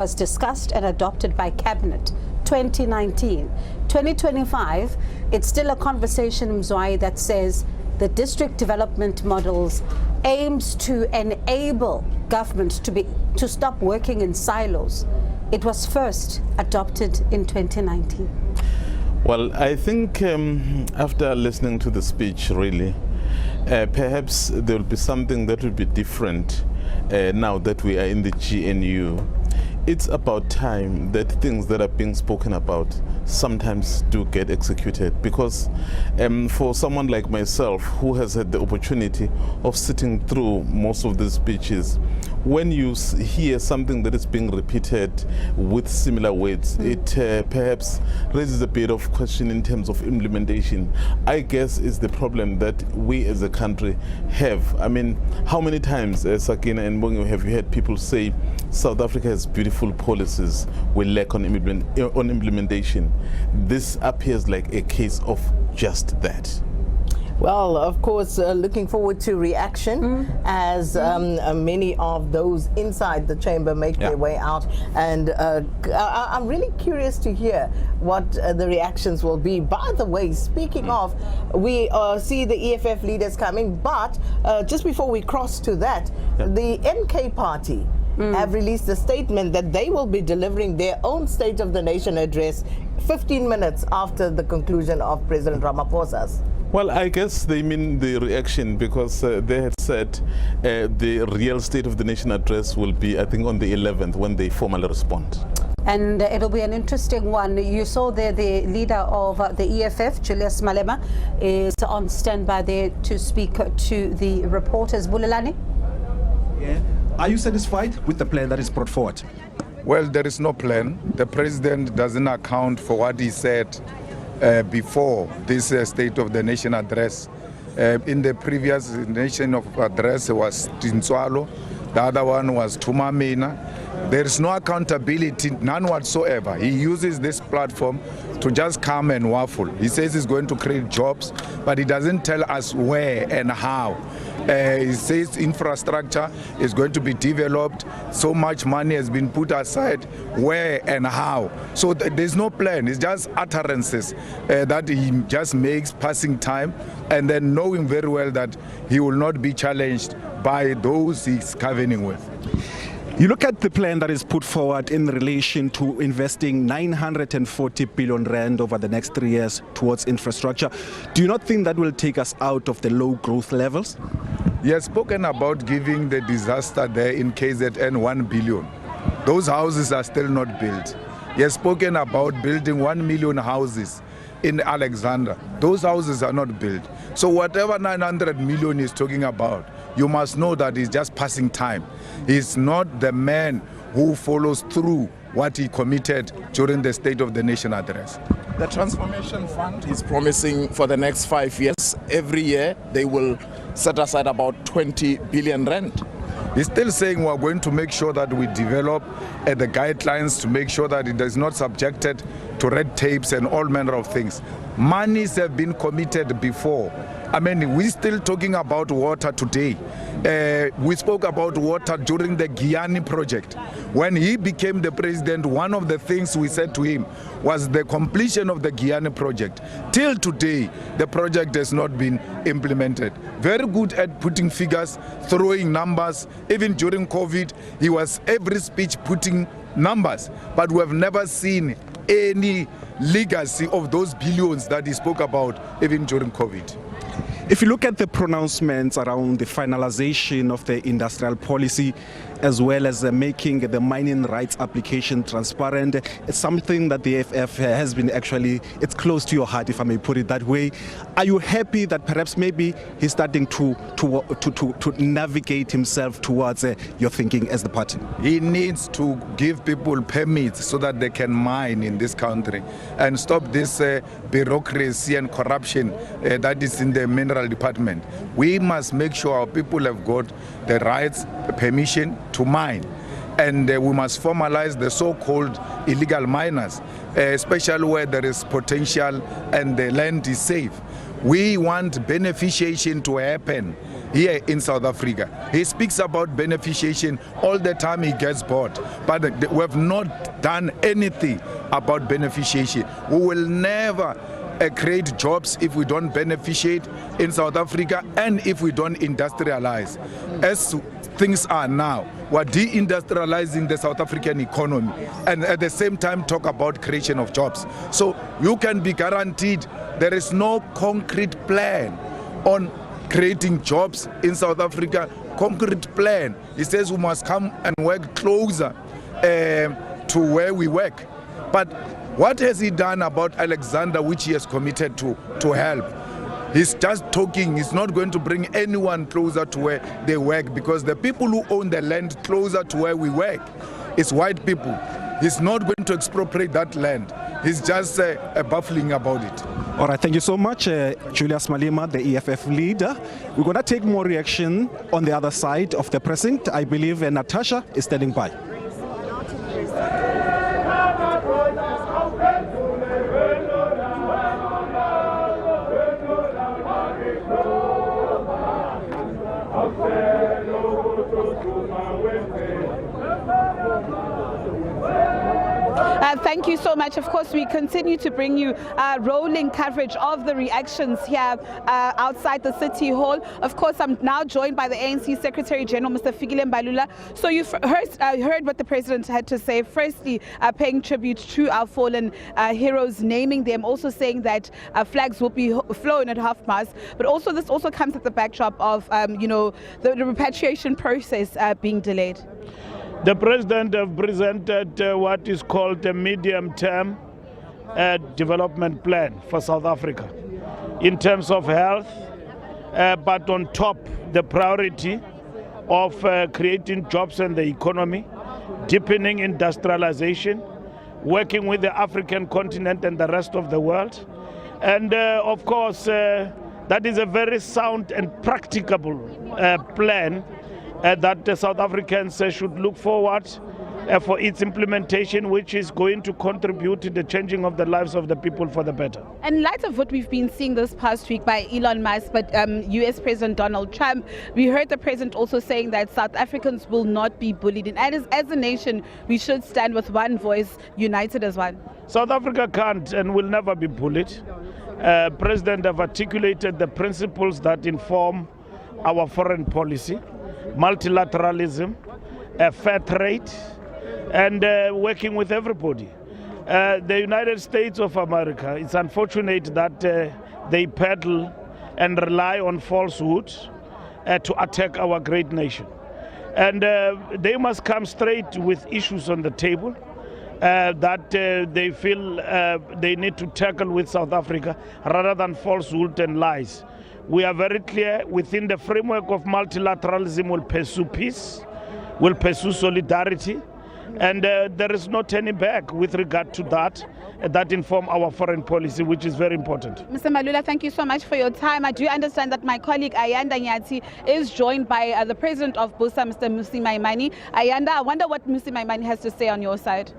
was discussed and adopted by Cabinet 2019. 2025, it's still a conversation, Mzwai, that says the district development models aims to enable government to stop working in silos. It was first adopted in 2019. Well, I think after listening to the speech, really, perhaps there will be something that will be different now that we are in the GNU. It's about time that things that are being spoken about sometimes do get executed, because for someone like myself who has had the opportunity of sitting through most of these speeches, when you hear something that is being repeated with similar words, it perhaps raises a bit of question in terms of implementation. I guess is the problem that we as a country have. I mean, how many times, Sakina and Bongo, have you heard people say South Africa has beautiful policies, we lack on implementation? This appears like a case of just that. Well, of course, looking forward to reaction as many of those inside the chamber make their way out. And I'm really curious to hear what the reactions will be. By the way, speaking of, we see the EFF leaders coming, but just before we cross to that, the NK party have released a statement that they will be delivering their own State of the Nation address 15 minutes after the conclusion of President Ramaphosa's. Well, I guess they mean the reaction, because they had said the real State of the Nation address will be, I think, on the 11th when they formally respond. And it'll be an interesting one. You saw there the leader of the EFF, Julius Malema, is on standby there to speak to the reporters. Bulelani? Yeah. Are you satisfied with the plan that is brought forward? Well, there is no plan. The president doesn't account for what he said before this State of the Nation address. In the previous nation of address was Tinswalo, the other one was Tumamina. There is no accountability, none whatsoever. He uses this platform to just come and waffle. He says he's going to create jobs, but he doesn't tell us where and how. He says infrastructure is going to be developed, so much money has been put aside, where and how. So there's no plan, it's just utterances that he just makes passing time, and then knowing very well that he will not be challenged by those he's governing with. You look at the plan that is put forward in relation to investing 940 billion rand over the next 3 years towards infrastructure. Do you not think that will take us out of the low growth levels? He has spoken about giving the disaster there in KZN 1 billion. Those houses are still not built. He has spoken about building 1 million houses in Alexandra. Those houses are not built. So whatever 900 million is talking about, you must know that he's just passing time. He's not the man who follows through what he committed during the State of the Nation address. The Transformation Fund is promising for the next 5 years, every year they will set aside about 20 billion rand. He's still saying we're going to make sure that we develop the guidelines to make sure that it is not subjected to red tapes and all manner of things. Monies have been committed before. I mean, we're still talking about water today. We spoke about water during the Guyana project. When he became the president, one of the things we said to him was the completion of the Guyana project. Till today, the project has not been implemented. Very good at putting figures, throwing numbers. Even during COVID, he was every speech putting numbers. But we have never seen any legacy of those billions that he spoke about, even during COVID. If you look at the pronouncements around the finalization of the industrial policy, as well as making the mining rights application transparent, it's something that the EFF has been actually, it's close to your heart, if I may put it that way. Are you happy that perhaps maybe he's starting to navigate himself towards your thinking as the party? He needs to give people permits so that they can mine in this country and stop this bureaucracy and corruption that is in the mineral department. We must make sure our people have got the rights, permission to mine. And we must formalize the so-called illegal miners, especially where there is potential and the land is safe. We want beneficiation to happen here in South Africa. He speaks about beneficiation all the time, he gets bored. But we have not done anything about beneficiation. We will never create jobs if we don't beneficiate in South Africa and if we don't industrialize. As things are now, we're deindustrializing the South African economy and at the same time talk about creation of jobs. So you can be guaranteed there is no concrete plan on creating jobs in South Africa. Concrete plan. He says we must come and work closer to where we work. But what has he done about Alexander, which he has committed to help? He's just talking. He's not going to bring anyone closer to where they work, because the people who own the land closer to where we work is white people. He's not going to expropriate that land. He's just baffling about it. All right, thank you so much, Julius Malema, the EFF leader. We're going to take more reaction on the other side of the precinct. I believe Natasha is standing by. Thank you so much. Of course, we continue to bring you rolling coverage of the reactions here outside the City Hall. Of course, I'm now joined by the ANC Secretary General, Mr. Fikile Mbalula. So you've heard what the President had to say. Firstly, paying tribute to our fallen heroes, naming them, also saying that flags will be flown at half-mast. But also, this also comes at the backdrop of, the repatriation process being delayed. The President has presented what is called a medium-term development plan for South Africa in terms of health, but on top, the priority of creating jobs in the economy, deepening industrialization, working with the African continent and the rest of the world. And of course, that is a very sound and practicable plan that the South Africans should look forward for its implementation, which is going to contribute to the changing of the lives of the people for the better. In light of what we've been seeing this past week by Elon Musk, but US President Donald Trump, we heard the President also saying that South Africans will not be bullied. And as a nation, we should stand with one voice, united as one. South Africa can't and will never be bullied. President have articulated the principles that inform our foreign policy: multilateralism, fair trade, and working with everybody. The United States of America, it's unfortunate that they peddle and rely on falsehood to attack our great nation. And they must come straight with issues on the table that they feel they need to tackle with South Africa, rather than falsehood and lies. We are very clear within the framework of multilateralism. We'll pursue peace, we'll pursue solidarity, and there is no turning back with regard to that inform our foreign policy, which is very important. Mr. Malula, thank you so much for your time. I do understand that my colleague Ayanda Nyati is joined by the President of BUSA, Mr. Mmusi Maimane. Ayanda, I wonder what Mmusi Maimane has to say on your side.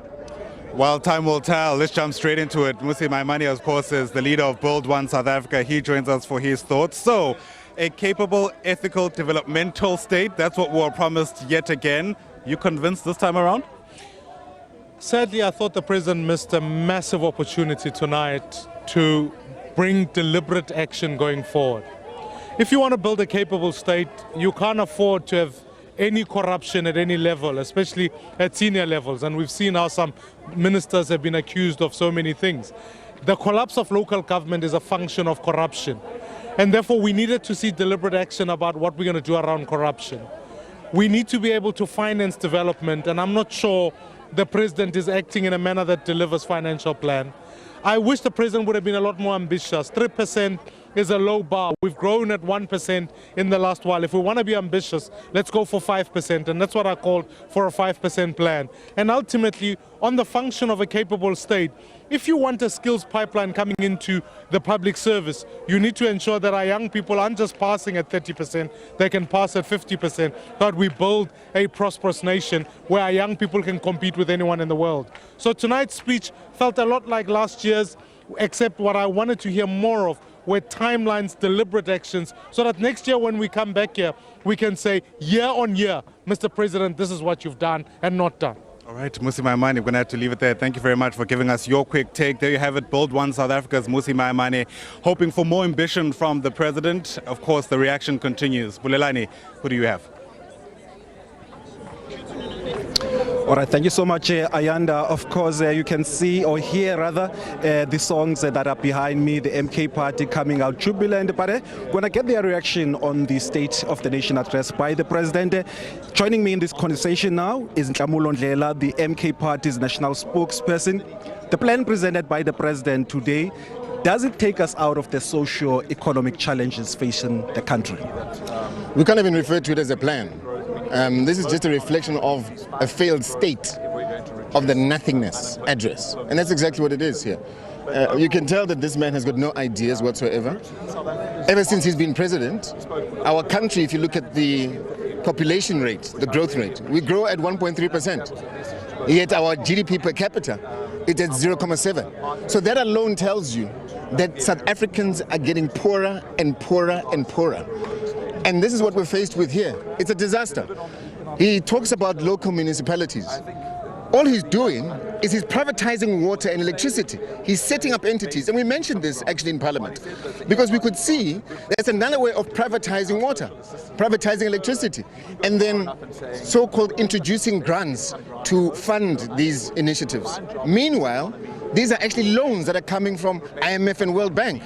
Well, time will tell. Let's jump straight into it. Mmusi Maimane, of course, is the leader of Build One South Africa. He joins us for his thoughts. So, a capable, ethical, developmental state, that's what we were promised yet again. You convinced this time around? Sadly, I thought the President missed a massive opportunity tonight to bring deliberate action going forward. If you want to build a capable state, you can't afford to have any corruption at any level, especially at senior levels. And we've seen how some ministers have been accused of so many things. The collapse of local government is a function of corruption. And therefore, we needed to see deliberate action about what we're going to do around corruption. We need to be able to finance development, and I'm not sure the President is acting in a manner that delivers financial plan. I wish the President would have been a lot more ambitious. 3% is a low bar. We've grown at 1% in the last while. If we want to be ambitious, let's go for 5%. And that's what I called for a 5% plan. And ultimately, on the function of a capable state, if you want a skills pipeline coming into the public service, you need to ensure that our young people aren't just passing at 30%, they can pass at 50%, that we build a prosperous nation where our young people can compete with anyone in the world. So tonight's speech felt a lot like last year's, except what I wanted to hear more of with timelines, deliberate actions, so that next year when we come back here, we can say year on year, Mr. President, this is what you've done and not done. All right, Musi Maimane, we're going to have to leave it there. Thank you very much for giving us your quick take. There you have it, Build One South Africa's Musi Maimane, hoping for more ambition from the president. Of course, the reaction continues. Bulelani, who do you have? All right, thank you so much, Ayanda. Of course, you can see or hear rather the songs that are behind me, the MK party coming out jubilant. But when I get their reaction on the State of the Nation address by the president, joining me in this conversation now is Nhlamulo Ndlela, the MK party's national spokesperson. The plan presented by the president today, does it take us out of the socio-economic challenges facing the country? We can't even refer to it as a plan. This is just a reflection of a failed state of the nothingness address. And that's exactly what it is here. You can tell that this man has got no ideas whatsoever. Ever since he's been president, our country, if you look at the population rate, the growth rate, we grow at 1.3%. Yet our GDP per capita is at 0.7. So that alone tells you that South Africans are getting poorer and poorer and poorer. And this is what we're faced with here. It's a disaster. He talks about local municipalities. All he's doing is he's privatizing water and electricity. He's setting up entities. And we mentioned this actually in Parliament because we could see there's another way of privatizing water, privatizing electricity, and then so-called introducing grants to fund these initiatives. Meanwhile, these are actually loans that are coming from IMF and World Bank.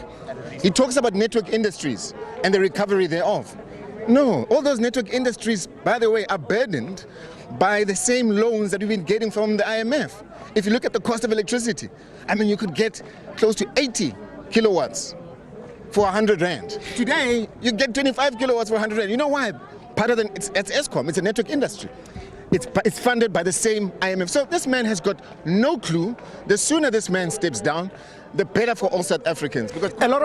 He talks about network industries and the recovery thereof. No, all those network industries, by the way, are burdened by the same loans that we've been getting from the IMF. If you look at the cost of electricity, I mean, you could get close to 80 kilowatts for 100 rand. Today, you get 25 kilowatts for 100 rand. You know why? Part of it's ESCOM, it's a network industry. It's funded by the same IMF. So this man has got no clue. The sooner this man steps down, the better for all South Africans. Because a lot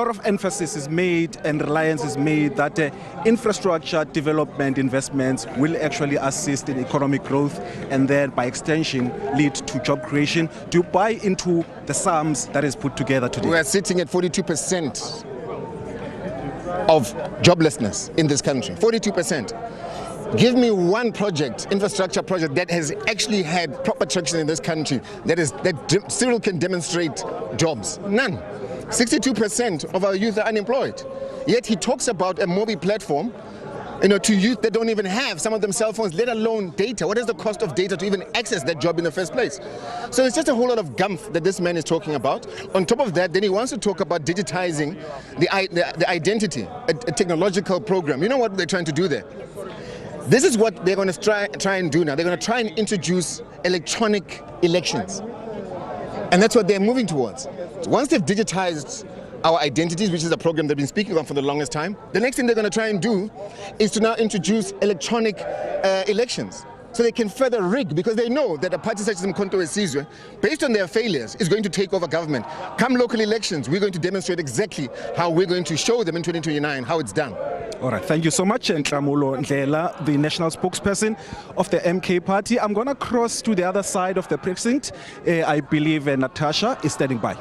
of emphasis is made and reliance is made that infrastructure development investments will actually assist in economic growth and then by extension lead to job creation. Do you buy into the sums that is put together today? We are sitting at 42% of joblessness in this country. 42%. Give me one project, infrastructure project, that has actually had proper traction in this country, that still can demonstrate jobs. None. 62% of our youth are unemployed. Yet he talks about a mobile platform, to youth that don't even have, some of them, cell phones, let alone data. What is the cost of data to even access that job in the first place? So it's just a whole lot of gumph that this man is talking about. On top of that, then he wants to talk about digitizing the identity, a technological program. You know what they're trying to do there? This is what they're going to try and do now. They're going to try and introduce electronic elections. And that's what they're moving towards. So once they've digitized our identities, which is a program they've been speaking on for the longest time, the next thing they're going to try and do is to now introduce electronic elections. So they can further rig, because they know that a party such as Mkhonto Wesizwe, based on their failures, is going to take over government. Come local elections, we're going to demonstrate exactly how we're going to show them in 2029 how it's done. All right, thank you so much, Nhlamulo Ndlela, the national spokesperson of the MK party. I'm going to cross to the other side of the precinct. I believe Natasha is standing by.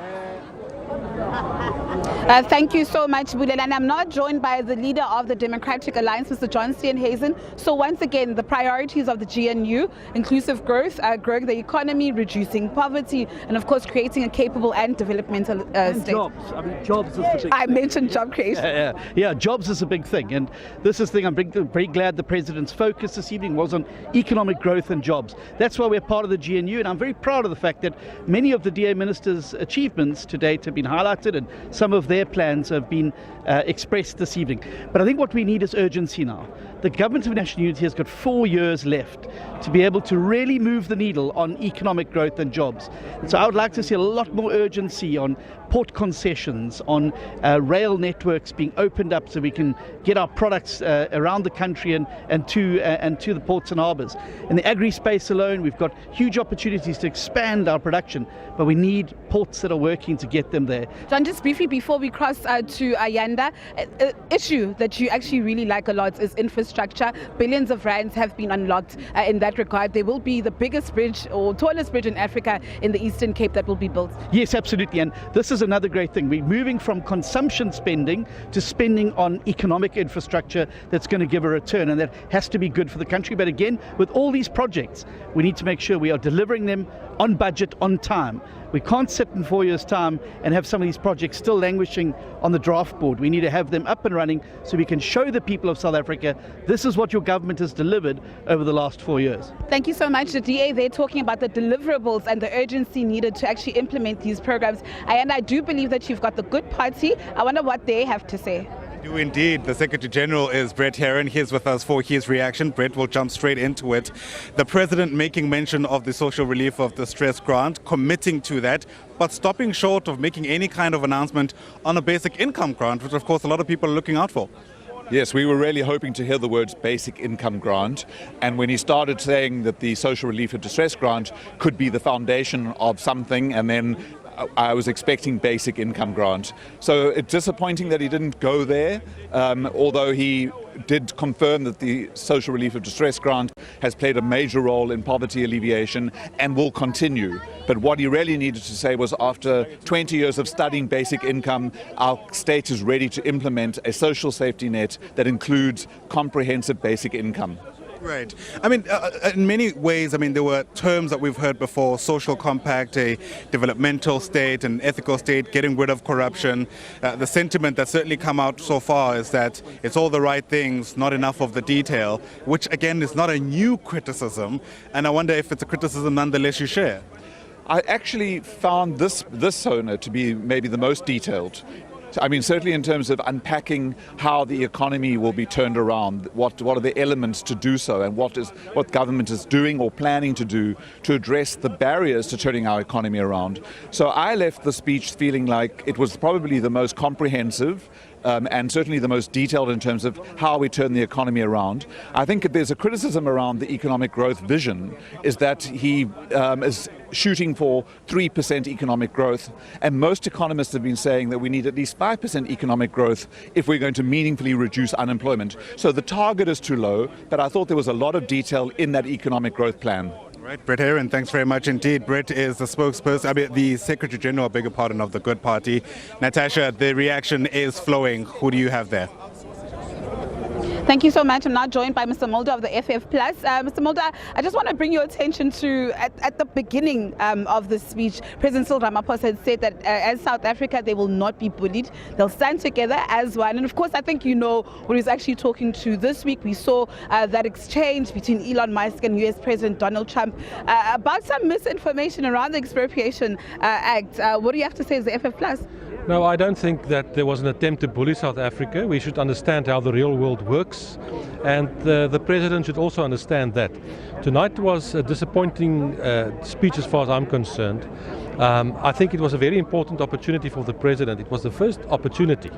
Thank you so much, Bulelani. And I'm now joined by the leader of the Democratic Alliance, Mr. John Steenhuisen. So once again, the priorities of the GNU, inclusive growth, growing the economy, reducing poverty, and of course creating a capable and developmental state. Jobs. I mean, jobs is the big thing. I mentioned job creation. Yeah, jobs is a big thing. And this is the thing, I'm very glad the President's focus this evening was on economic growth and jobs. That's why we're part of the GNU, and I'm very proud of the fact that many of the DA Minister's achievements to date have been highlighted, and some of their plans have been expressed this evening. But I think what we need is urgency now. The Government of National Unity has got 4 years left to be able to really move the needle on economic growth and jobs. And so I would like to see a lot more urgency on port concessions, on rail networks being opened up so we can get our products around the country and to the ports and harbours. In the agri space alone, we've got huge opportunities to expand our production, but we need ports that are working to get them there. John, just briefly before we cross to Ayanda, an issue that you actually really like a lot is infrastructure. Billions of rands have been unlocked in that regard. There will be the biggest bridge or tallest bridge in Africa in the Eastern Cape that will be built. Yes, absolutely. And this is is another great thing. We're moving from consumption spending to spending on economic infrastructure that's going to give a return, and that has to be good for the country. But again, with all these projects, we need to make sure we are delivering them on budget, on time. We can't sit in 4 years' time and have some of these projects still languishing on the draft board. We need to have them up and running so we can show the people of South Africa this is what your government has delivered over the last 4 years. Thank you so much. The DA, they're talking about the deliverables and the urgency needed to actually implement these programs. And I do believe that you've got the good party. I wonder what they have to say. Do indeed. The Secretary General is Brett Heron. He's with us for his reaction. Brett will jump straight into it. The President making mention of the social relief of distress grant, committing to that, but stopping short of making any kind of announcement on a basic income grant, which of course a lot of people are looking out for. Yes, we were really hoping to hear the words basic income grant, and when he started saying that the social relief of distress grant could be the foundation of something, and then I was expecting basic income grant. So it's disappointing that he didn't go there, although he did confirm that the social relief of distress grant has played a major role in poverty alleviation and will continue. But what he really needed to say was, after 20 years of studying basic income, our state is ready to implement a social safety net that includes comprehensive basic income. Right. I mean, in many ways, I mean, there were terms that we've heard before: social compact, a developmental state, an ethical state, getting rid of corruption. The sentiment that's certainly come out so far is that it's all the right things, not enough of the detail, which again is not a new criticism. And I wonder if it's a criticism nonetheless you share. I actually found this SONA to be maybe the most detailed. I mean, certainly in terms of unpacking how the economy will be turned around, what are the elements to do so, and what government is doing or planning to do to address the barriers to turning our economy around. So I left the speech feeling like it was probably the most comprehensive and certainly the most detailed in terms of how we turn the economy around. I think if there's a criticism around the economic growth vision, is that he is shooting for 3% economic growth, and most economists have been saying that we need at least 5% economic growth if we're going to meaningfully reduce unemployment. So the target is too low, but I thought there was a lot of detail in that economic growth plan. Right, Brett Heron, thanks very much indeed. Brett is the spokesperson, the Secretary General, I beg your pardon, of the Good Party. Natasha, the reaction is flowing. Who do you have there? Thank you so much. I'm now joined by Mr. Mulder of the FF+. Mr. Mulder, I just want to bring your attention to, at the beginning of the speech, President Cyril Ramaphosa had said that as South Africa, they will not be bullied. They'll stand together as one. And of course, I think you know what he was actually talking to this week. We saw that exchange between Elon Musk and US President Donald Trump about some misinformation around the Expropriation Act. What do you have to say as the FF+? No, I don't think that there was an attempt to bully South Africa. We should understand how the real world works, and the President should also understand that. Tonight was a disappointing speech as far as I'm concerned. I think it was a very important opportunity for the President. It was the first opportunity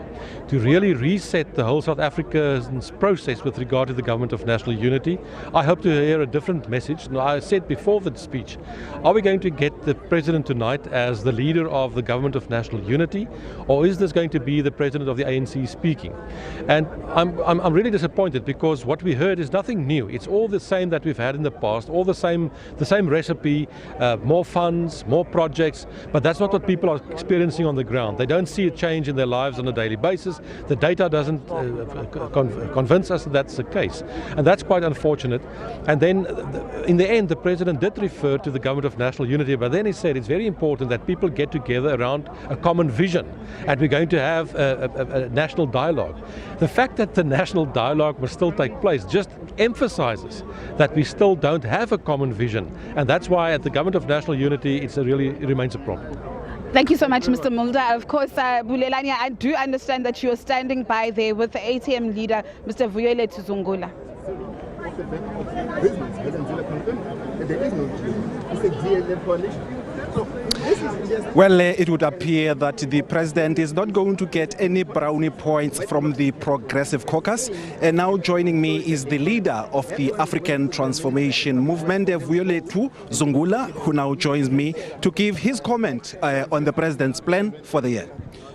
to really reset the whole South Africa's process with regard to the Government of National Unity. I hope to hear a different message. Now, I said before the speech, are we going to get the President tonight as the leader of the Government of National Unity, or is this going to be the President of the ANC speaking? And I'm really disappointed, because what we heard is nothing new. It's all the same that we've had in the past, all the same recipe, more funds, more projects. But that's not what people are experiencing on the ground. They don't see a change in their lives on a daily basis. The data doesn't convince us that that's the case. And that's quite unfortunate. And then in the end, the President did refer to the Government of National Unity, but then he said it's very important that people get together around a common vision, and we're going to have a national dialogue. The fact that the national dialogue must still take place just emphasizes that we still don't have a common vision. And that's why at the Government of National Unity, it remains a problem. Thank you so much, Mr. Mulder. Of course, Bulelani, I do understand that you are standing by there with the ATM leader, Mr. Vuyile Tuzungula. Well, it would appear that the President is not going to get any brownie points from the Progressive Caucus. And now joining me is the leader of the African Transformation Movement, Vuyile Tuzungula, who now joins me to give his comment on the President's plan for the year.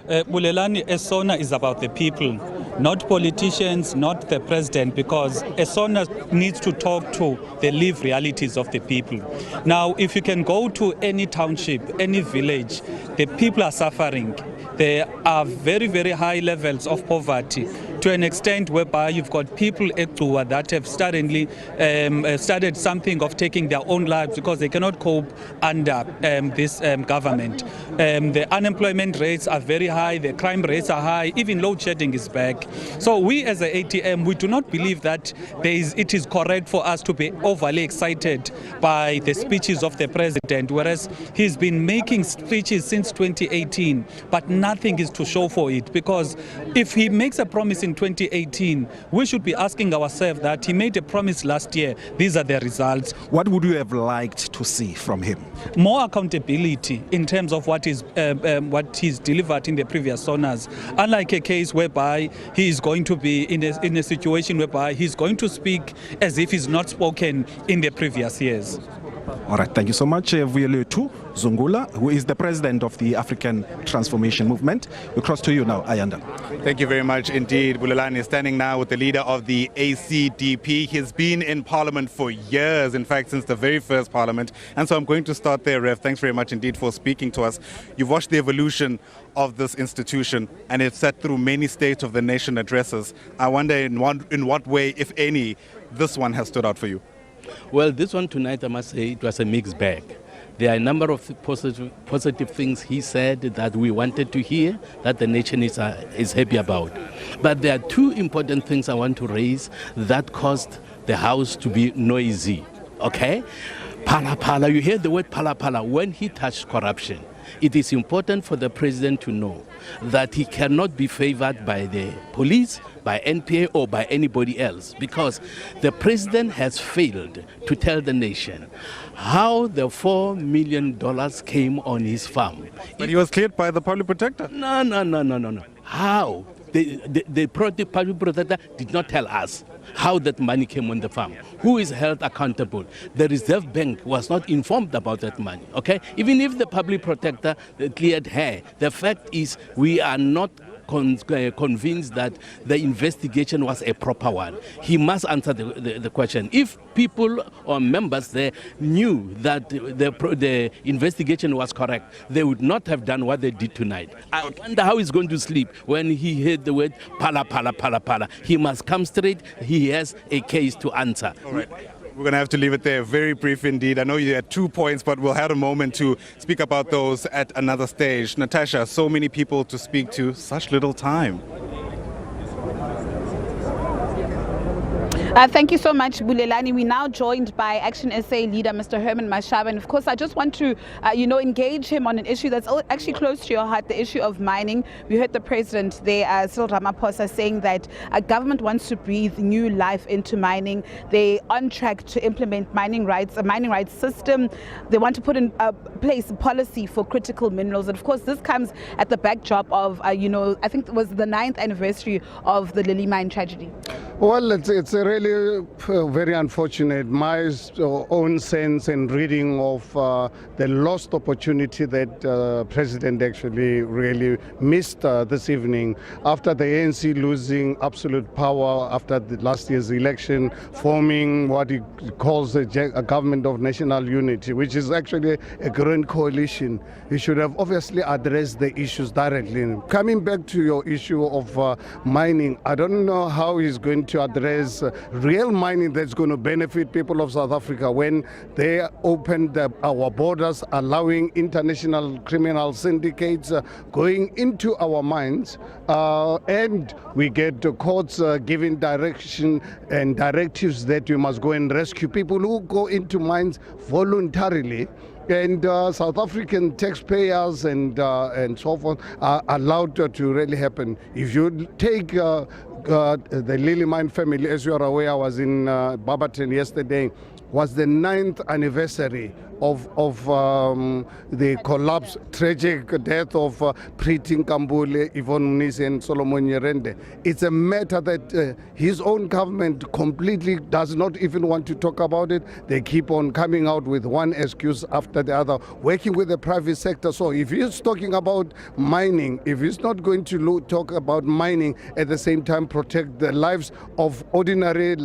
Bulelani, SONA is about the people. not politicians, not the president, because SONA needs to talk to the lived realities of the people. Now, if you can go to any township, any village, the people are suffering. There are very, very high levels of poverty, to an extent whereby you've got people that have started something of taking their own lives because they cannot cope under this government. The unemployment rates are very high, the crime rates are high, even load shedding is back. So we as the ATM, we do not believe that it is correct for us to be overly excited by the speeches of the president, whereas he's been making speeches since 2018, but nothing is to show for it, because if he makes a promise in 2018, we should be asking ourselves that he made a promise last year. These are the results. What would you have liked to see from him? More accountability in terms of what he's delivered in the previous SONAs. Unlike a case whereby he is going to be in a situation whereby he's going to speak as if he's not spoken in the previous years. All right, thank you so much, Vuyeletu Zungula, who is the president of the African Transformation Movement. We cross to you now, Ayanda. Thank you very much indeed. Bulelani is standing now with the leader of the ACDP. He's been in Parliament for years, in fact, since the very first Parliament. And so I'm going to start there, Rev. Thanks very much indeed for speaking to us. You've watched the evolution of this institution, and it's sat through many State of the Nation addresses. I wonder in what way, if any, this one has stood out for you. Well, this one tonight, I must say, it was a mixed bag. There are a number of positive things he said that we wanted to hear, that the nation is happy about. But there are two important things I want to raise that caused the House to be noisy. Okay? Pala pala, you hear the word pala pala when he touched corruption. It is important for the president to know that he cannot be favored by the police, by NPA, or by anybody else, because the president has failed to tell the nation how the $4 million came on his farm. But he was cleared by the public protector. No. How? The public protector did not tell us how that money came on the farm. Who is held accountable? The Reserve Bank was not informed about that money. Okay? Even if the public protector cleared her, the fact is we are not convinced that the investigation was a proper one. He must answer the question. If people or members there knew that the investigation was correct, they would not have done what they did tonight. I wonder how he's going to sleep when he heard the word pala pala pala pala. He must come straight. He has a case to answer. All right. We're going to have to leave it there. Very brief indeed. I know you had 2 points, but we'll have a moment to speak about those at another stage. Natasha, so many people to speak to, such little time. Thank you so much, Bulelani. We're now joined by Action SA leader, Mr. Herman Mashaba. And of course, I just want to, engage him on an issue that's actually close to your heart, the issue of mining. We heard the president there, Cyril Ramaphosa, saying that government wants to breathe new life into mining. They're on track to implement a mining rights system. They want to put in place a policy for critical minerals. And of course, this comes at the backdrop of, I think it was the 9th anniversary of the Lily mine tragedy. Well, it's a really very unfortunate. My own sense and reading of the lost opportunity that President actually really missed this evening after the ANC losing absolute power after the last year's election, forming what he calls a government of national unity, which is actually a grand coalition. He should have obviously addressed the issues directly. Coming back to your issue of mining, I don't know how he's going to address real mining that's going to benefit people of South Africa when they opened our borders, allowing international criminal syndicates going into our mines, and we get the courts giving direction and directives that we must go and rescue people who go into mines voluntarily. And South African taxpayers and so forth are allowed to really happen. If you take the Lily Mine family, as you are aware, I was in Barberton yesterday, was the 9th anniversary the collapse, tragic death of Priti Nkambule, Yvonne Mnisi and Solomon Nyirende. It's a matter that his own government completely does not even want to talk about it. They keep on coming out with one excuse after the other, working with the private sector. So if he's talking about mining, if he's not going to talk about mining, at the same time protect the lives of ordinary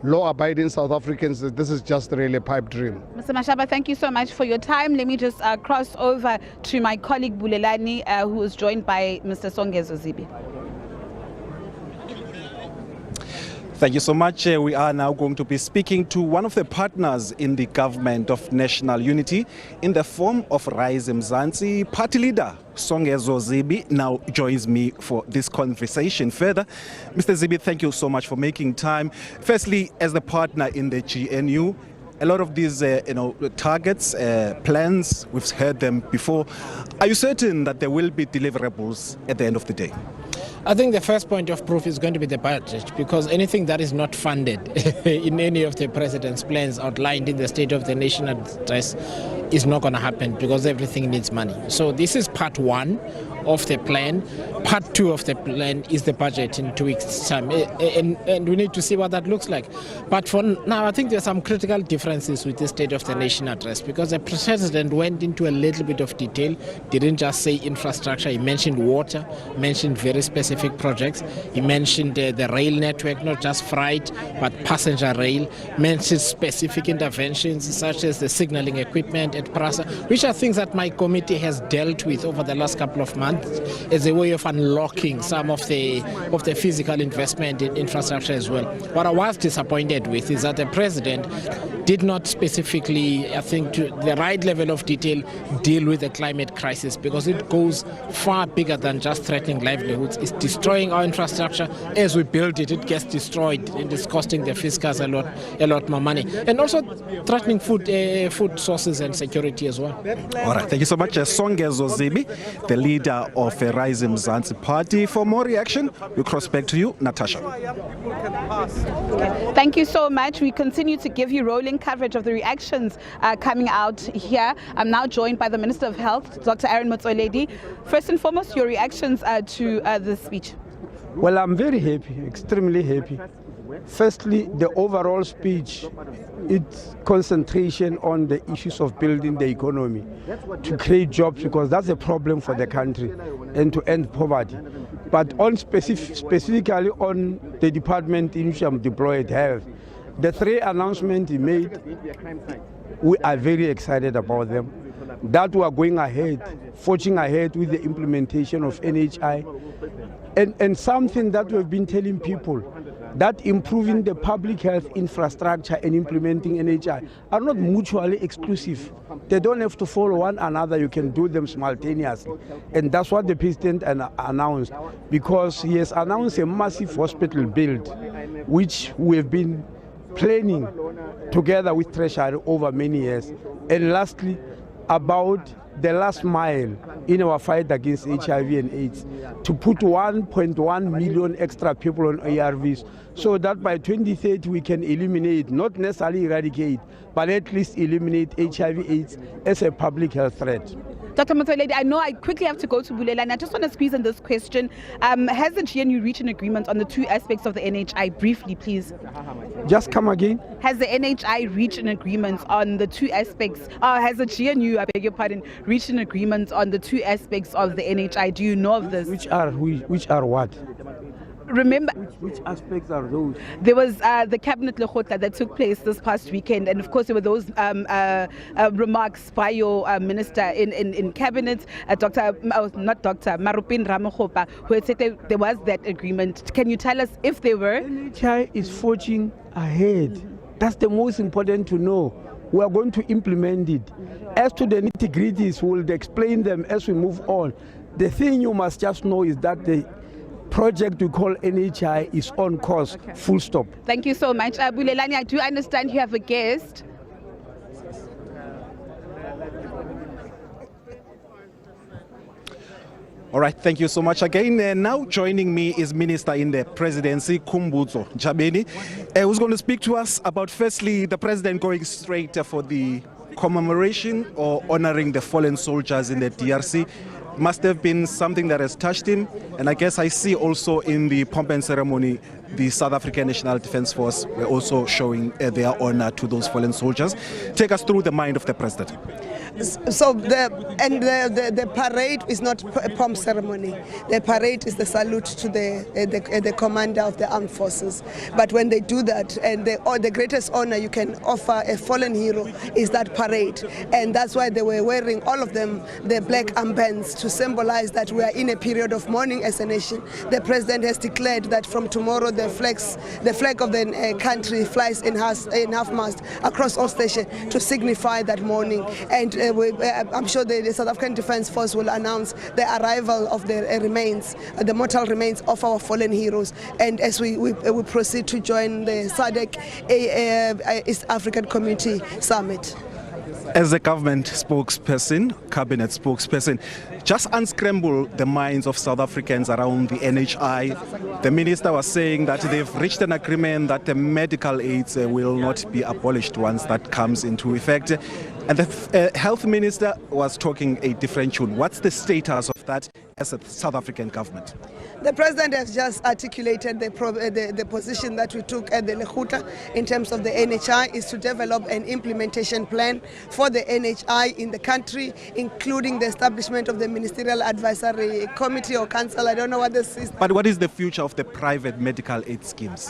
law-abiding South Africans, this is just really a pipe dream. Mr. Mashaba, thank you so much for your time. Let me just cross over to my colleague Bulelani, who is joined by Mr. Songezo Zibi. Thank you so much. We are now going to be speaking to one of the partners in the government of national unity in the form of Rise Mzansi. Party leader Songezo Zibi now joins me for this conversation further. Mr. Zibi, thank you so much for making time. Firstly, as the partner in the GNU, a lot of these targets, plans, we've heard them before. Are you certain that there will be deliverables at the end of the day? I think the first point of proof is going to be the budget, because anything that is not funded in any of the president's plans outlined in the State of the Nation address is not going to happen, because everything needs money. So this is part one of the plan. Part two of the plan is the budget in 2 weeks' time, and we need to see what that looks like. But for now, I think there are some critical differences with the State of the Nation address, because the president went into a little bit of detail, didn't just say infrastructure. He mentioned water, mentioned very specific projects. He mentioned the rail network, not just freight, but passenger rail, mentioned specific interventions such as the signaling equipment at Prasa, which are things that my committee has dealt with over the last couple of months as a way of unlocking some of the physical investment in infrastructure as well. What I was disappointed with is that the president did not specifically, I think, to the right level of detail, deal with the climate crisis, because it goes far bigger than just threatening livelihoods. It's destroying our infrastructure. As we build it, it gets destroyed, and it's costing the fiscus a lot more money, and also threatening food sources and security as well. All right, thank you so much. Songezo Zibi, the leader of the Rise Mzansi Party. For more reaction, we cross back to you, Natasha. Thank you so much. We continue to give you rolling coverage of the reactions coming out here. I'm now joined by the Minister of Health, Dr. Aaron Motsoaledi. First and foremost, your reactions to this speech. Well, I'm very happy, extremely happy. Firstly, the overall speech, its concentration on the issues of building the economy, to create jobs, because that's a problem for the country, and to end poverty. But on specifically on the department in which I'm deployed, health, the three announcements he made, we are very excited about them. That we are going ahead, forging ahead with the implementation of NHI, and something that we've been telling people, that improving the public health infrastructure and implementing NHI are not mutually exclusive. They don't have to follow one another. You can do them simultaneously. And that's what the president announced, because he has announced a massive hospital build, which we have been planning together with Treasury over many years. And lastly, about the last mile in our fight against HIV and AIDS, to put 1.1 million extra people on ARVs, so that by 2030 we can eliminate, not necessarily eradicate, but at least eliminate HIV AIDS as a public health threat. Dr. Motsoaledi, I know I quickly have to go to Bulela, and I just want to squeeze in this question. Has the GNU reached an agreement on the two aspects of the NHI? Briefly, please. Just come again. Has the NHI reached an agreement on the two aspects? Has the GNU, I beg your pardon, reached an agreement on the two aspects of the NHI? Do you know of this? Which are what? Remember, which aspects are those? There was the cabinet lekgotla that took place this past weekend, and of course there were those remarks by your minister in cabinet, Marupin Ramaphosa, who had said there was that agreement. Can you tell us if they were? NHI is forging ahead. That's the most important to know. We are going to implement it. As to the nitty-gritties, we'll explain them as we move on. The thing you must just know is that the project we call NHI is on course, full stop. Thank you so much. Bulelani, I do understand you have a guest. All right, thank you so much again. Now joining me is Minister in the Presidency, Ntshabeni, who's going to speak to us about, firstly, the President going straight for the commemoration or honoring the fallen soldiers in the DRC must have been something that has touched him. And I guess I see also in the pomp and ceremony, the South African National Defence Force were also showing their honor to those fallen soldiers. Take us through the mind of the president. So the parade is not a pomp ceremony. The parade is the salute to the commander of the armed forces. But when they do that, and the greatest honor you can offer a fallen hero is that parade. And that's why they were wearing, all of them, the black armbands to symbolize that we are in a period of mourning as a nation. The president has declared that from tomorrow the flag of the country flies in half-mast across all stations to signify that mourning. And I'm sure the South African Defence Force will announce the arrival of the remains, the mortal remains of our fallen heroes. And as we proceed to join the SADC East African Community Summit. As a government spokesperson, cabinet spokesperson, just unscramble the minds of South Africans around the NHI. The minister was saying that they've reached an agreement that the medical aids will not be abolished once that comes into effect. And the health minister was talking a different tune. What's the status of that as a South African government? The president has just articulated the position that we took at the Lekhuta in terms of the NHI is to develop an implementation plan for the NHI in the country, including the establishment of the Ministerial Advisory Committee or Council. I don't know what this is. But what is the future of the private medical aid schemes?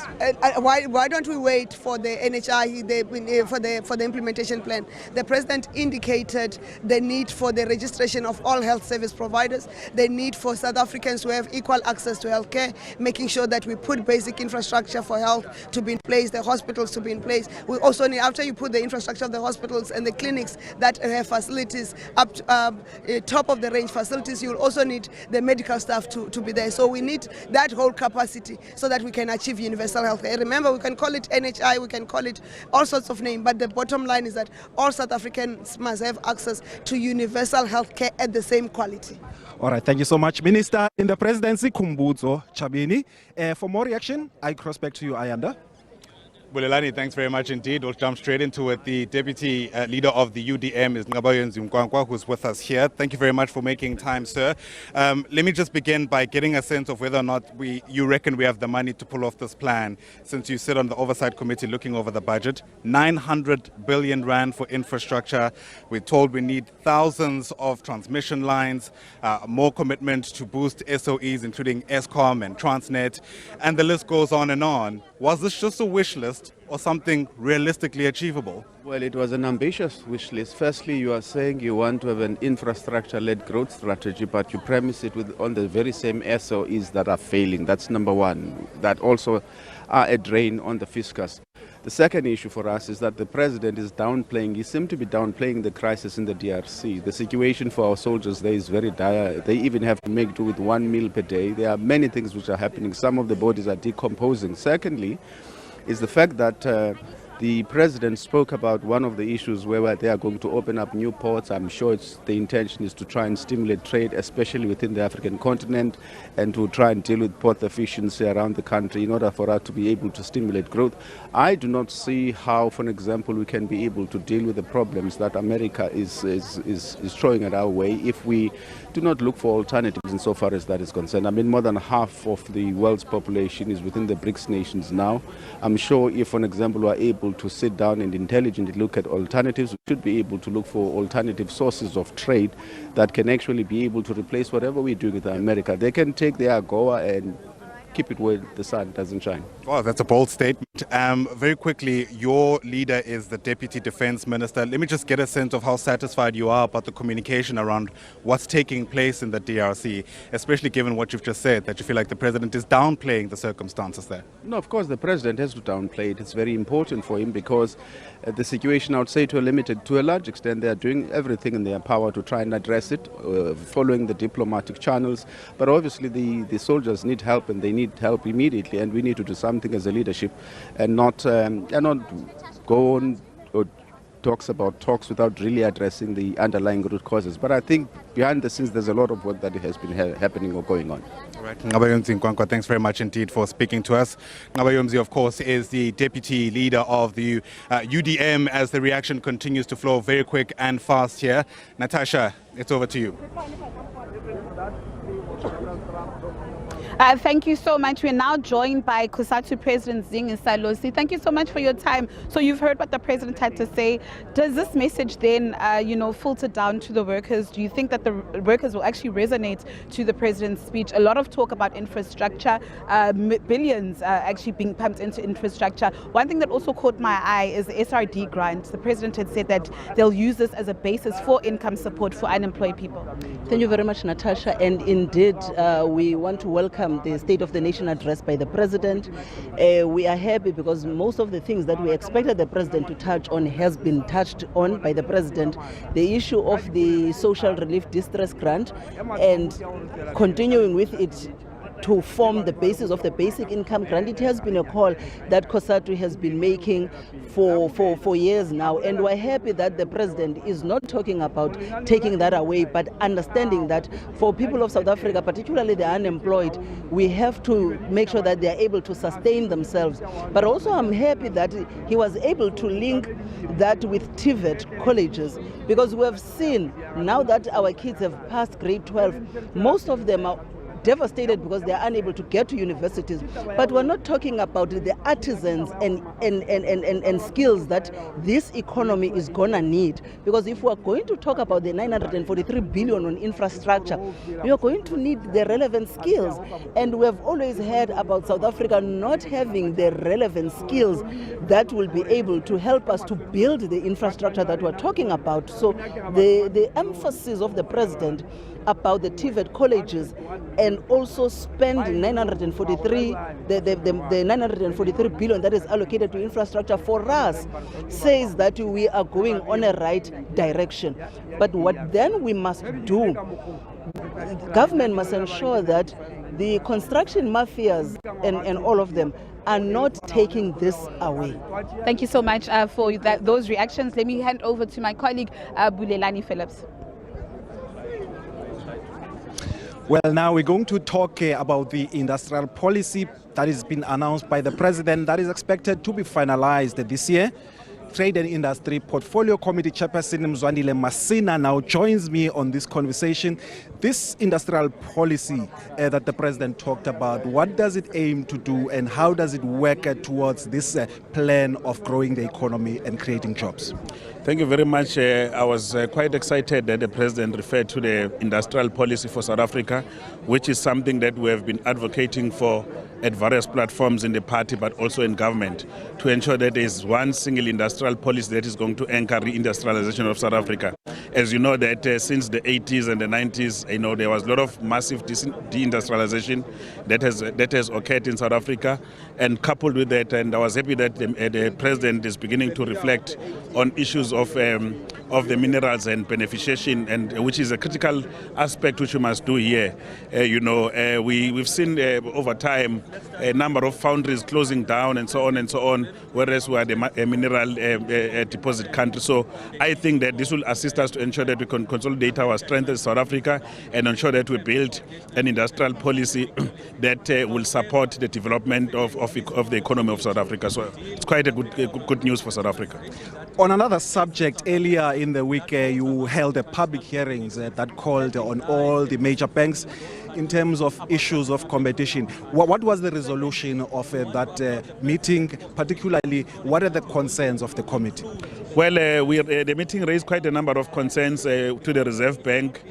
Why don't we wait for the NHI for the implementation plan? The president indicated the need for the registration of all health service providers, the need for South Africans to have equal access to healthcare, making sure that we put basic infrastructure for health to be in place, the hospitals to be in place. We also need, after you put the infrastructure of the hospitals and the clinics that have facilities up to, top of the range facilities, you will also need the medical staff to be there. So we need that whole capacity so that we can achieve universal healthcare. Remember, we can call it NHI, we can call it all sorts of names, but the bottom line is that all South Africans must have access to universal healthcare at the same quality. All right, thank you so much, Minister in the Presidency, Khumbudzo Chabini. For more reaction, I cross back to you, Ayanda. Bulelani, thanks very much indeed. We'll jump straight into it. The Deputy Leader of the UDM is Ngaboyo Nzimkwankwa, who's with us here. Thank you very much for making time, sir. Let me just begin by getting a sense of whether or not you reckon we have the money to pull off this plan, since you sit on the Oversight Committee looking over the budget. 900 billion rand for infrastructure. We're told we need thousands of transmission lines, more commitment to boost SOEs, including Eskom and Transnet, and the list goes on and on. Was this just a wish list or something realistically achievable? Well, it was an ambitious wish list. Firstly, you are saying you want to have an infrastructure-led growth strategy, but you premise it on the very same SOEs that are failing. That's number one. That also are a drain on the fiscus. The second issue for us is that the president is downplaying, he seems to be downplaying the crisis in the DRC. The situation for our soldiers there is very dire. They even have to make do with 1 meal per day. There are many things which are happening. Some of the bodies are decomposing. Secondly, is the fact that the president spoke about one of the issues where they are going to open up new ports. I'm sure the intention is to try and stimulate trade, especially within the African continent, and to try and deal with port efficiency around the country in order for us to be able to stimulate growth. I do not see how, for example, we can be able to deal with the problems that America is throwing at our way if we do not look for alternatives insofar as that is concerned. I mean, more than half of the world's population is within the BRICS nations now. I'm sure if, for example, we are able to sit down and intelligently look at alternatives, we should be able to look for alternative sources of trade that can actually be able to replace whatever we do with America. They can take their AGOA and keep it where the sun doesn't shine. Well, that's a bold statement. Very quickly, your leader is the Deputy Defense Minister. Let me just get a sense of how satisfied you are about the communication around what's taking place in the DRC, especially given what you've just said, that you feel like the president is downplaying the circumstances there. No, of course, the president has to downplay it. It's very important for him because the situation, I would say, to a large extent, they are doing everything in their power to try and address it, following the diplomatic channels. But obviously, the soldiers need help, and they need help immediately, and we need to do something as a leadership and not go on talks about talks without really addressing the underlying root causes. But I think behind the scenes, there's a lot of work that has been happening or going on. All right. Ngabayomzi Nkwankwa, thanks very much indeed for speaking to us. Ngabayomzi, of course, is the deputy leader of the UDM as the reaction continues to flow very quick and fast here. Natasha, it's over to you. Thank you so much. We're now joined by COSATU President Zing Salosi. Thank you so much for your time. So you've heard what the president had to say. Does this message then, filter down to the workers? Do you think that the workers will actually resonate to the president's speech? A lot of talk about infrastructure, billions actually being pumped into infrastructure. One thing that also caught my eye is the SRD grant. The president had said that they'll use this as a basis for income support for unemployed people. Thank you very much, Natasha. And indeed, we want to welcome the State of the Nation address by the President. We are happy because most of the things that we expected the President to touch on has been touched on by the President. The issue of the Social Relief Distress Grant and continuing with it to form the basis of the basic income grant. It has been a call that COSATU has been making for years now, and we're happy that the President is not talking about taking that away, but understanding that for people of South Africa, particularly the unemployed, we have to make sure that they are able to sustain themselves. But also I'm happy that he was able to link that with TVET colleges, because we have seen now that our kids have passed grade 12, most of them are devastated because they are unable to get to universities. But we're not talking about the artisans and skills that this economy is gonna need. Because if we're going to talk about the 943 billion on infrastructure, we are going to need the relevant skills. And we have always heard about South Africa not having the relevant skills that will be able to help us to build the infrastructure that we're talking about. So the emphasis of the President about the TVET colleges and also spending 943 billion that is allocated to infrastructure for us says that we are going on a right direction. But what then we must do, government must ensure that the construction mafias and all of them are not taking this away. Thank you so much for those reactions. Let me hand over to my colleague Bulelani Phillips. Well, now we're going to talk about the industrial policy that has been announced by the President that is expected to be finalized this year. Trade and Industry Portfolio Committee Chairperson Mzwandile Masina now joins me on this conversation. This industrial policy that the President talked about, what does it aim to do and how does it work towards this plan of growing the economy and creating jobs? Thank you very much. I was quite excited that the President referred to the industrial policy for South Africa, which is something that we have been advocating for at various platforms in the party but also in government, to ensure that there is one single industrial policy that is going to anchor reindustrialization of South Africa. As you know that since the 80s and the 90s, there was a lot of massive deindustrialization that has occurred in South Africa, and coupled with that, and I was happy that the President is beginning to reflect on issues of the minerals and beneficiation, and which is a critical aspect which we must do here. We've seen over time a number of foundries closing down and so on, whereas we are the mineral deposit country. So I think that this will assist us to ensure that we can consolidate our strength in South Africa and ensure that we build an industrial policy that will support the development of the economy of South Africa. So it's quite a good news for South Africa. On another subject, earlier in the week, you held a public hearings that called on all the major banks in terms of issues of competition. What was the resolution of that meeting? Particularly, what are the concerns of the committee? Well, the meeting raised quite a number of concerns to the Reserve Bank,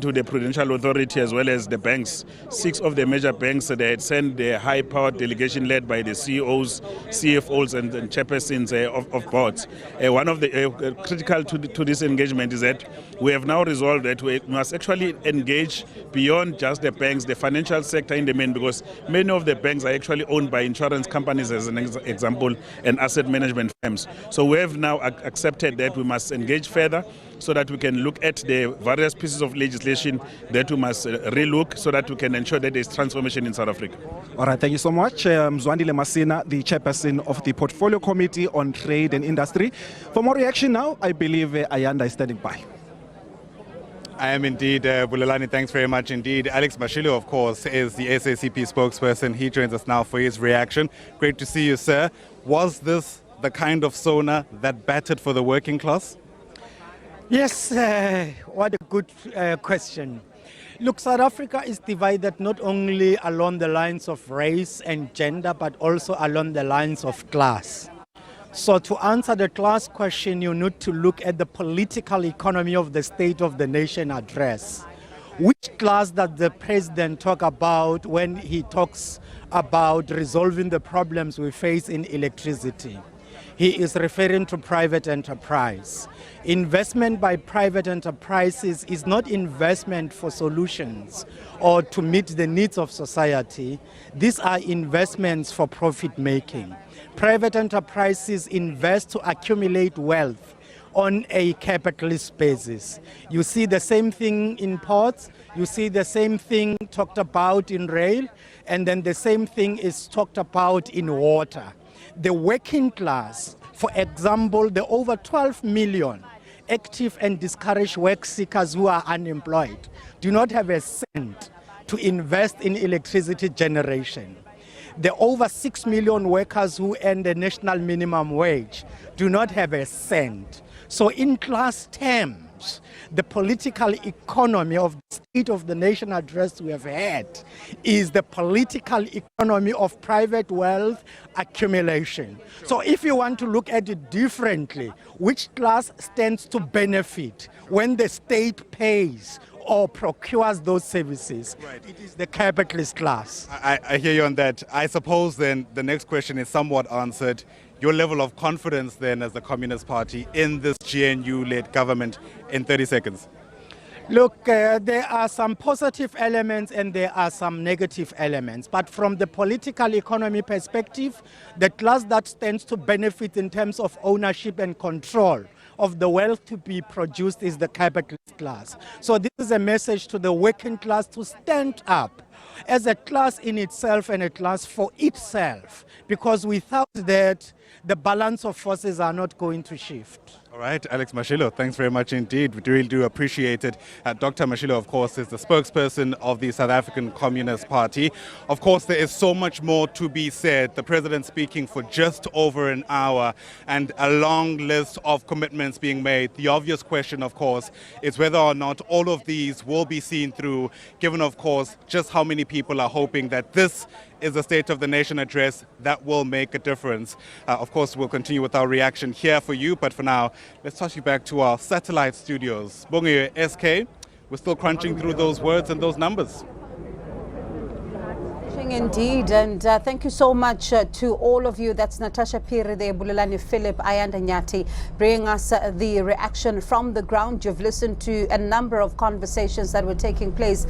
to the Prudential Authority, as well as the banks. 6 of the major banks, they had sent the high-powered delegation led by the CEOs, CFOs, and chairpersons of boards. One of the critical to this engagement is that we have now resolved that we must actually engage beyond just the banks, the financial sector in the main, because many of the banks are actually owned by insurance companies, as an example, and asset management firms. So we have now accepted that we must engage further so that we can look at the various pieces of legislation that we must relook so that we can ensure that there is transformation in South Africa. All right, thank you so much. Mzwandile Masina, the chairperson of the Portfolio Committee on Trade and Industry. For more reaction now, I believe Ayanda is standing by. I am indeed, Bulelani, thanks very much indeed. Alex Mashilo, of course, is the SACP spokesperson. He joins us now for his reaction. Great to see you, sir. Was this the kind of SONA that battered for the working class? Yes, what a good question. Look, South Africa is divided not only along the lines of race and gender, but also along the lines of class. So to answer the class question, you need to look at the political economy of the State of the Nation address. Which class does the president talk about when he talks about resolving the problems we face in electricity? He is referring to private enterprise. Investment by private enterprises is not investment for solutions or to meet the needs of society. These are investments for profit making. Private enterprises invest to accumulate wealth on a capitalist basis. You see the same thing in ports, you see the same thing talked about in rail, and then the same thing is talked about in water. The working class, for example, the over 12 million active and discouraged work seekers who are unemployed, do not have a cent to invest in electricity generation. The over 6 million workers who earn the national minimum wage do not have a cent. So in class terms, the political economy of the State of the Nation address we have had is the political economy of private wealth accumulation. So if you want to look at it differently, which class stands to benefit when the state pays or procures those services? Right. It is the capitalist class. I hear you on that. I suppose then the next question is somewhat answered. Your level of confidence then as the Communist Party in this GNU-led government in 30 seconds. Look, there are some positive elements and there are some negative elements. But from the political economy perspective, the class that stands to benefit in terms of ownership and control of the wealth to be produced is the capitalist class. So this is a message to the working class to stand up as a class in itself and a class for itself, because without that, the balance of forces are not going to shift. All right, Alex Mashilo, thanks very much indeed. We really do appreciate it. Dr. Mashilo, of course, is the spokesperson of the South African Communist Party. Of course, there is so much more to be said. The president speaking for just over an hour and a long list of commitments being made. The obvious question, of course, is whether or not all of these will be seen through, given, of course, just how many people are hoping that this is a State of the Nation address that will make a difference. Of course, we'll continue with our reaction here for you, but for now, let's touch you back to our satellite studios. Bonge SK, we're still crunching through those words and those numbers. Indeed, and thank you so much to all of you. That's Natasha Piri, Bulelani Philip, Ayanda Nyati, bringing us the reaction from the ground. You've listened to a number of conversations that were taking place